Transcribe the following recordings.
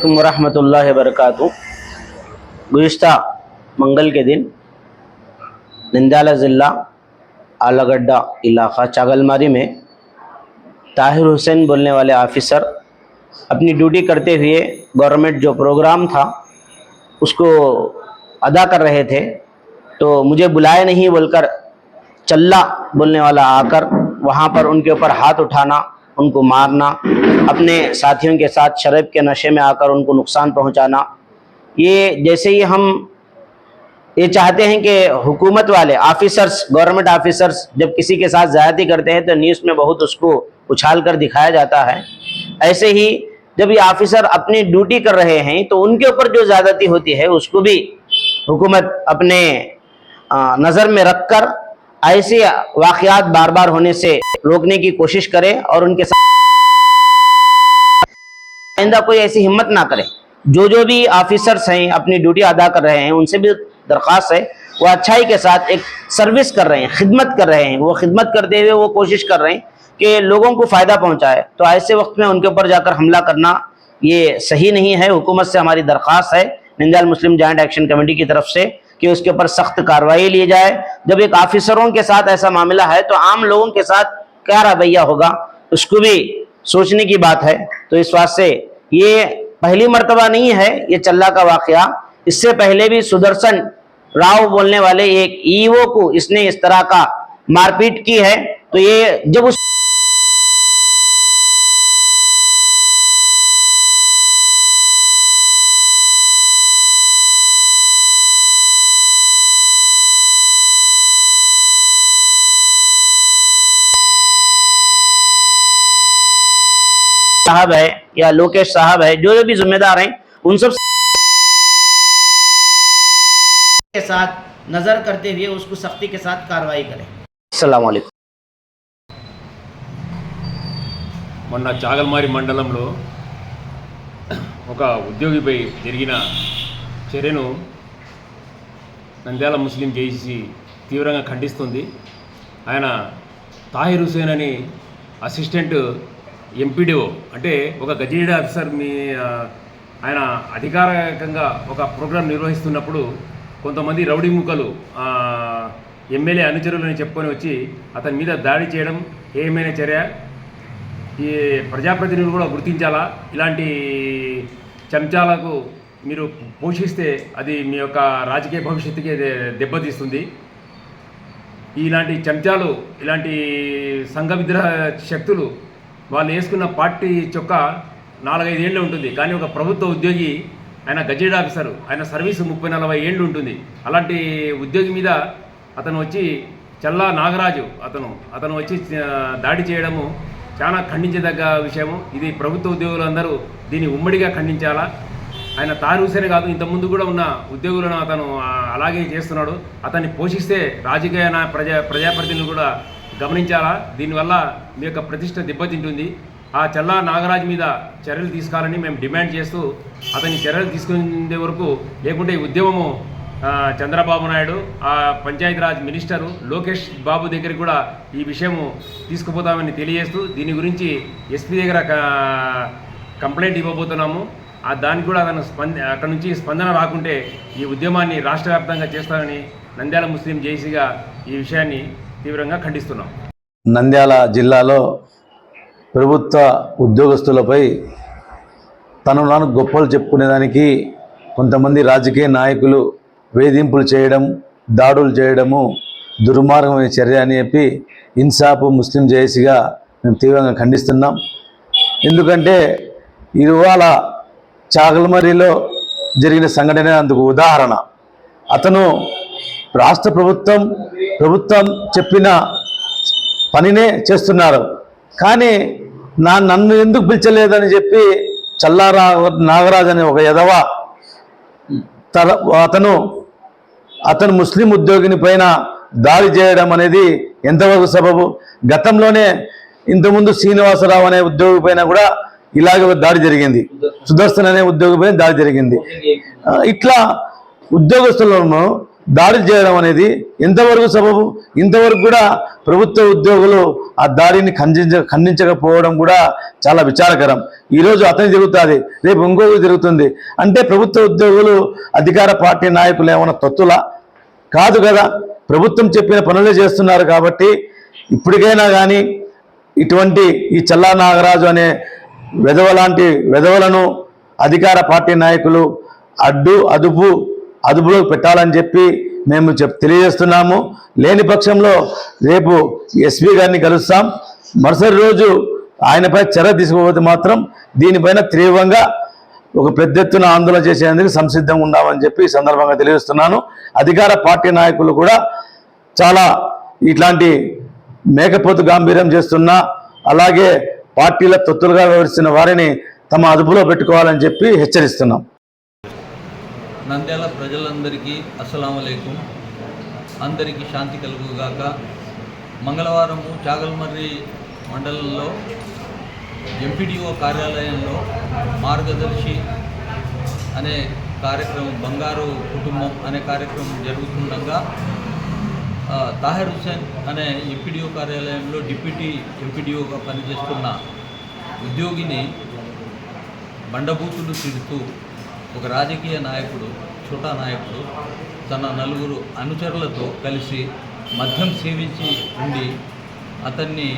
वरहमतुल्लाहि वबरकातुहू। गुज़िश्ता मंगल के दिन नंद्याला ज़िला आलागड्डा इलाक़ा चागलमारी में ताहिर हुसैन बोलने वाले ऑफ़िसर अपनी ड्यूटी करते हुए गवर्नमेंट जो प्रोग्राम था उसको अदा कर रहे थे, तो मुझे बुलाए नहीं बोलकर चल्ला बोलने वाला आकर वहाँ पर उनके ऊपर हाथ उठाना, उनको मारना, अपने साथियों के साथ शराब के नशे में आकर उनको नुकसान पहुँचाना। ये जैसे ही हम ये चाहते हैं कि हुकूमत वाले ऑफिसर्स, गवर्नमेंट ऑफिसर्स जब किसी के साथ ज़्यादती करते हैं तो न्यूज़ में बहुत उसको उछाल कर दिखाया जाता है, ऐसे ही जब ये ऑफिसर अपनी ड्यूटी कर रहे हैं तो उनके ऊपर जो ज़्यादती होती है उसको भी हुकूमत अपने नज़र में रखकर ऐसे वाक़यात बार बार होने से रोकने की कोशिश करे और उनके साथ आइंदा कोई ऐसी हिम्मत ना करे। जो भी ऑफिसर्स हैं अपनी ड्यूटी अदा कर रहे हैं उनसे भी दरख्वास्त है वो अच्छाई के साथ एक सर्विस कर रहे हैं, खिदमत कर रहे हैं, वो खिदमत करते हुए वो कोशिश कर रहे हैं कि लोगों को फ़ायदा पहुंचाए, तो ऐसे वक्त में उनके ऊपर जाकर हमला करना ये सही नहीं है। हुकूमत से हमारी दरख्वास्त है नंद्याल मुस्लिम जॉइंट एक्शन कमेटी की तरफ से कि उसके ऊपर सख्त कार्रवाई ली जाए। जब एक ऑफिसरों के साथ ऐसा मामला है तो आम लोगों के साथ क्या रवैया होगा उसको भी सोचने की बात है। तो इस वास्ते ये पहली मर्तबा नहीं है ये चल्ला का वाक़या, इससे पहले भी सुदर्शन राव बोलने वाले एक ईओ को इसने इस तरह का मारपीट की है। तो ये जब उस साहब है या लोकेश साहब है, जो भी जिम्मेदार हैं उन सब के साथ नजर करते हुए उसको सख्ती के साथ कार्रवाई करें। अस्सलाम वालेकुम। మొన్న చాగల్మారి మండలంలో ఒక ఉద్యోగిపై జరిగిన చర్యను నంద్యాల ముస్లిం జేఏసీ తీవ్రంగా ఖండిస్తుంది. ఆయన తాహిర్ హుసేన్ అని అసిస్టెంట్ ఎంపీడీఓ అంటే ఒక గజెటెడ్ ఆఫీసర్ ఆయన అధికారికంగా ఒక ప్రోగ్రాం నిర్వహిస్తున్నప్పుడు కొంతమంది రౌడీ ముక్కలు ఎమ్మెల్యే అనుచరులని చెప్పుకొని వచ్చి అతని మీద దాడి చేయడం ఏమైనా చర్య? ఈ ప్రజాప్రతినిధులు కూడా గుర్తించాలా? ఇలాంటి చెంచాలకు మీరు పోషిస్తే అది మీ యొక్క రాజకీయ భవిష్యత్తుకి దెబ్బతీస్తుంది. ఇలాంటి చెంచాలు, ఇలాంటి సంఘ విద్రోహ శక్తులు వాళ్ళు వేసుకున్న పార్టీ చొక్కా 4-5 ఏళ్ళు ఉంటుంది, కానీ ఒక ప్రభుత్వ ఉద్యోగి, ఆయన గజెటెడ్ ఆఫీసరు, ఆయన సర్వీసు 30-40 ఏళ్ళు ఉంటుంది. అలాంటి ఉద్యోగి మీద అతను వచ్చి చల్లా నాగరాజు అతను వచ్చి దాడి చేయడము చాలా ఖండించదగ్గ విషయము. ఇది ప్రభుత్వ ఉద్యోగులందరూ దీన్ని ఉమ్మడిగా ఖండించాలా. ఆయన తాహిర్ హుసేన్ కాదు, ఇంతకుముందు కూడా ఉన్న ఉద్యోగులను అతను అలాగే చేస్తున్నాడు. అతన్ని పోషిస్తే రాజకీయ ప్రజాప్రతినిధులు కూడా గమనించాలా. దీనివల్ల మీ యొక్క ప్రతిష్ట దెబ్బతింటుంది. ఆ చల్లా నాగరాజు మీద చర్యలు తీసుకోవాలని మేము డిమాండ్ చేస్తూ అతని చర్యలు తీసుకునే వరకు, లేకుంటే ఈ ఉద్యమము చంద్రబాబు నాయుడు, ఆ పంచాయతీరాజ్ మినిస్టరు లోకేష్ బాబు దగ్గరికి కూడా ఈ విషయము తీసుకుపోతామని తెలియజేస్తూ దీని గురించి ఎస్పీ దగ్గర కంప్లైంట్ ఇవ్వబోతున్నాము. దానికి కూడా అతను అక్కడ నుంచి స్పందన రాకుంటే ఈ ఉద్యమాన్ని రాష్ట్ర వ్యాప్తంగా చేస్తామని నంద్యాల ముస్లిం జేఏసీగా ఈ విషయాన్ని తీవ్రంగా ఖండిస్తున్నాం. నంద్యాల జిల్లాలో ప్రభుత్వ ఉద్యోగస్తులపై తనను గొప్పలు చెప్పుకునేదానికి కొంతమంది రాజకీయ నాయకులు వేధింపులు చేయడం, దాడులు చేయడము దుర్మార్గమైన చర్య అని చెప్పి ఇన్సాఫ్ ముస్లిం జేఏసీగా మేము తీవ్రంగా ఖండిస్తున్నాం. ఎందుకంటే ఇవాళ చాగల్మరిలో జరిగిన సంఘటన అందుకు ఉదాహరణ. అతను రాష్ట్ర ప్రభుత్వం చెప్పిన పనినే చేస్తున్నారు, కానీ నన్ను ఎందుకు పిలిచలేదని చెప్పి చల్లారా నాగరాజు అనే ఒక ఎదవ అతను ముస్లిం ఉద్యోగిని పైన దాడి చేయడం అనేది ఎంతవరకు సబబు? గతంలోనే ఇంతకుముందు శ్రీనివాసరావు అనే ఉద్యోగి పైన కూడా ఇలాగే దాడి జరిగింది, సుదర్శన్ అనే ఉద్యోగి పైన దాడి జరిగింది. ఇట్లా ఉద్యోగస్తులను దాడులు చేయడం అనేది ఎంతవరకు సబబు? ఇంతవరకు కూడా ప్రభుత్వ ఉద్యోగులు ఆ దాడిని ఖండించకపోవడం కూడా చాలా విచారకరం. ఈరోజు అతని జరుగుతుంది, రేపు ఇంకొకటి జరుగుతుంది. అంటే ప్రభుత్వ ఉద్యోగులు అధికార పార్టీ నాయకులు ఏమైనా తొత్తులా? కాదు కదా, ప్రభుత్వం చెప్పిన పనులే చేస్తున్నారు. కాబట్టి ఇప్పటికైనా కానీ ఇటువంటి ఈ చల్లా నాగరాజు అనే వెధవలాంటి వెధవలను అధికార పార్టీ నాయకులు అదుపులో పెట్టాలని చెప్పి మేము తెలియజేస్తున్నాము. లేని పక్షంలో రేపు ఎస్పీ గారిని కలుస్తాం. మరుసటి రోజు ఆయనపై చర్య తీసుకోకపోతే మాత్రం దీనిపైన తీవ్రంగా ఒక పెద్ద ఎత్తున ఆందోళన చేసేందుకు సంసిద్ధంగా ఉన్నామని చెప్పి ఈ సందర్భంగా తెలియజేస్తున్నాను. అధికార పార్టీ నాయకులు కూడా చాలా ఇట్లాంటి మేకపోతు గాంభీర్యం చేస్తున్నా, అలాగే పార్టీల తొత్తులుగా వ్యవహరిస్తున్న వారిని తమ అదుపులో పెట్టుకోవాలని చెప్పి హెచ్చరిస్తున్నాం. నంద్యాల ప్రజలందరికీ అస్సలాముఅలైకుం. అందరికీ శాంతి కలుగుగాక. మంగళవారము చాగల్మర్రి మండలంలో ఎంపీడీఓ కార్యాలయంలో మార్గదర్శి అనే కార్యక్రమం, బంగారు కుటుంబం అనే కార్యక్రమం జరుగుతుండగా తాహిర్ హుసేన్ అనే ఎంపీడీఓ కార్యాలయంలో డిప్యూటీ ఎంపీడీఓగా పనిచేస్తున్న ఉద్యోగిని బండబూతులు తిడుతూ ఒక రాజకీయ నాయకుడు, ఛోటా నాయకుడు తన నలుగురు అనుచరులతో కలిసి మద్యం సేవించి ఉండి అతన్ని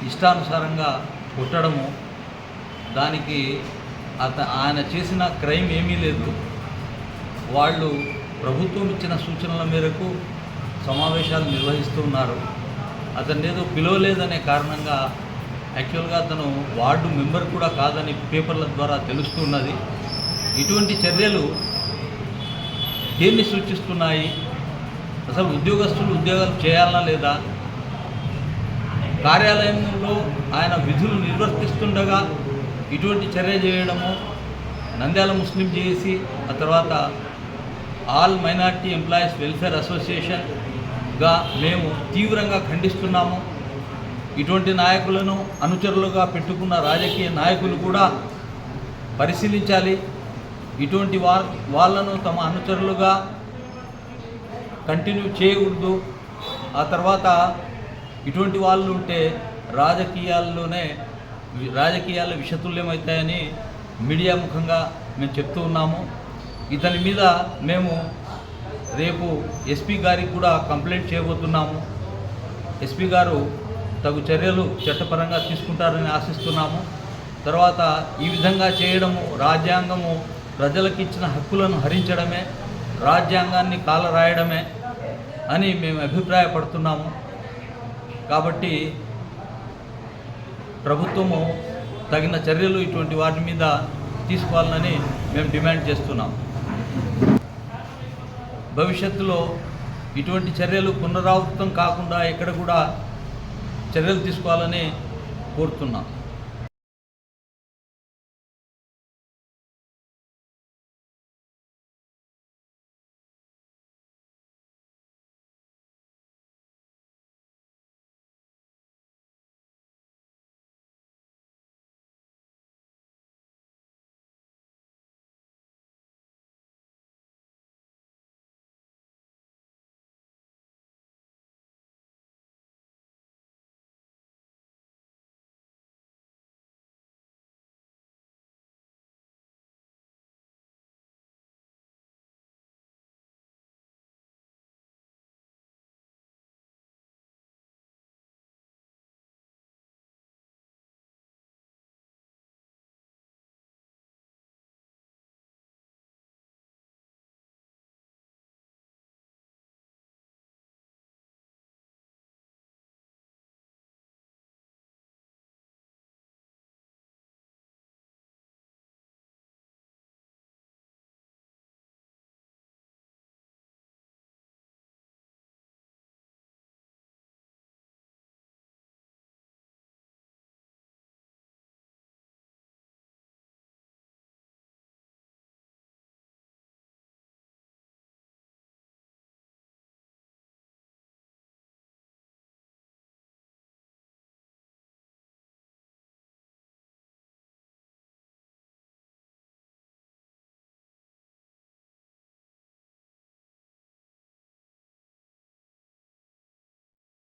ఇష్టానుసారంగా కొట్టడము, దానికి ఆయన చేసిన క్రైమ్ ఏమీ లేదు. వాళ్ళు ప్రభుత్వం ఇచ్చిన సూచనల మేరకు సమావేశాలు నిర్వహిస్తున్నారు. అతన్ని ఏదో పిలవలేదనే కారణంగా యాక్చువల్గా అతను వార్డు మెంబర్ కూడా కాదని పేపర్ల ద్వారా తెలుస్తున్నది. ఇటువంటి చర్యలు దేన్ని సూచిస్తున్నాయి? అసలు ఉద్యోగస్తులు ఉద్యోగాలు చేయాలనా లేదా? కార్యాలయంలో ఆయన విధులు నిర్వర్తిస్తుండగా ఇటువంటి చర్య చేయడము నంద్యాల ముస్లిం జేఏసీ, ఆ తర్వాత ఆల్ మైనార్టీ ఎంప్లాయీస్ వెల్ఫేర్ అసోసియేషన్గా మేము తీవ్రంగా ఖండిస్తున్నాము. ఇటువంటి నాయకులను అనుచరులుగా పెట్టుకున్న రాజకీయ నాయకులు కూడా పరిశీలించాలి. ఇటువంటి వాళ్ళను తమ అనుచరులుగా కంటిన్యూ చేయకూడదు. ఆ తర్వాత ఇటువంటి వాళ్ళు ఉంటే రాజకీయాల్లో విషతుల్యమవుతాయని మీడియా ముఖంగా మేము చెప్తూ ఉన్నాము. ఇతని మీద మేము రేపు ఎస్పీ గారికి కూడా కంప్లైంట్ చేయబోతున్నాము. ఎస్పీ గారు తగు చర్యలు చట్టపరంగా తీసుకుంటారని ఆశిస్తున్నాము. తర్వాత ఈ విధంగా చేయడము రాజ్యాంగము ప్రజలకు ఇచ్చిన హక్కులను హరించడమే, రాజ్యాంగాన్ని కాలరాయడమే అని మేము అభిప్రాయపడుతున్నాము. కాబట్టి ప్రభుత్వము తగిన చర్యలు ఇటువంటి వాటి మీద తీసుకోవాలని మేము డిమాండ్ చేస్తున్నాం. భవిష్యత్తులో ఇటువంటి చర్యలు పునరావృతం కాకుండా ఎక్కడ కూడా చర్యలు తీసుకోవాలని కోరుతున్నాం.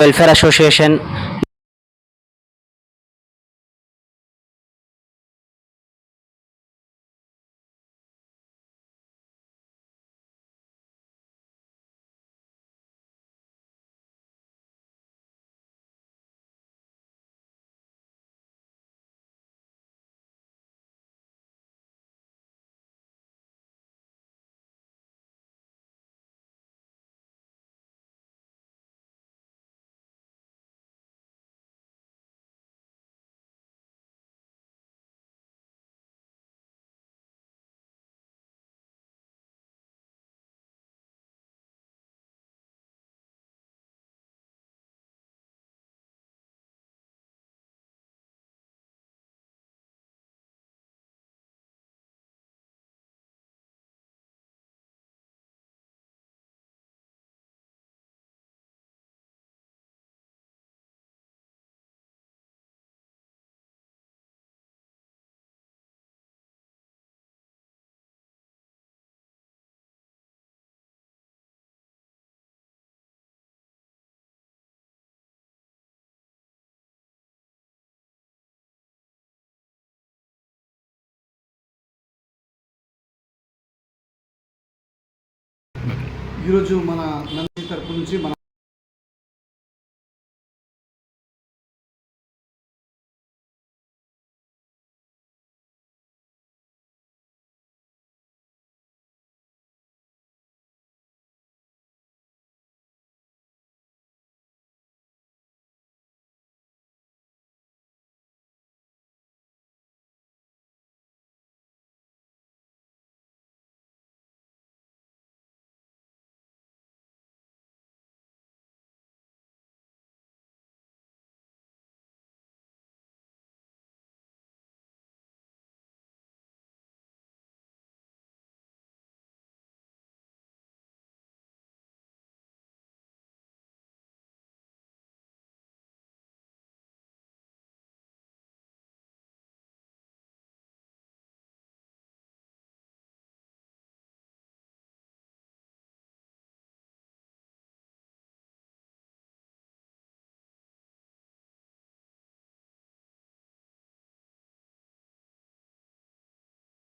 వెల్ఫేర్ అసోసియేషన్ ఈరోజు మన నంది తరపు నుంచి మన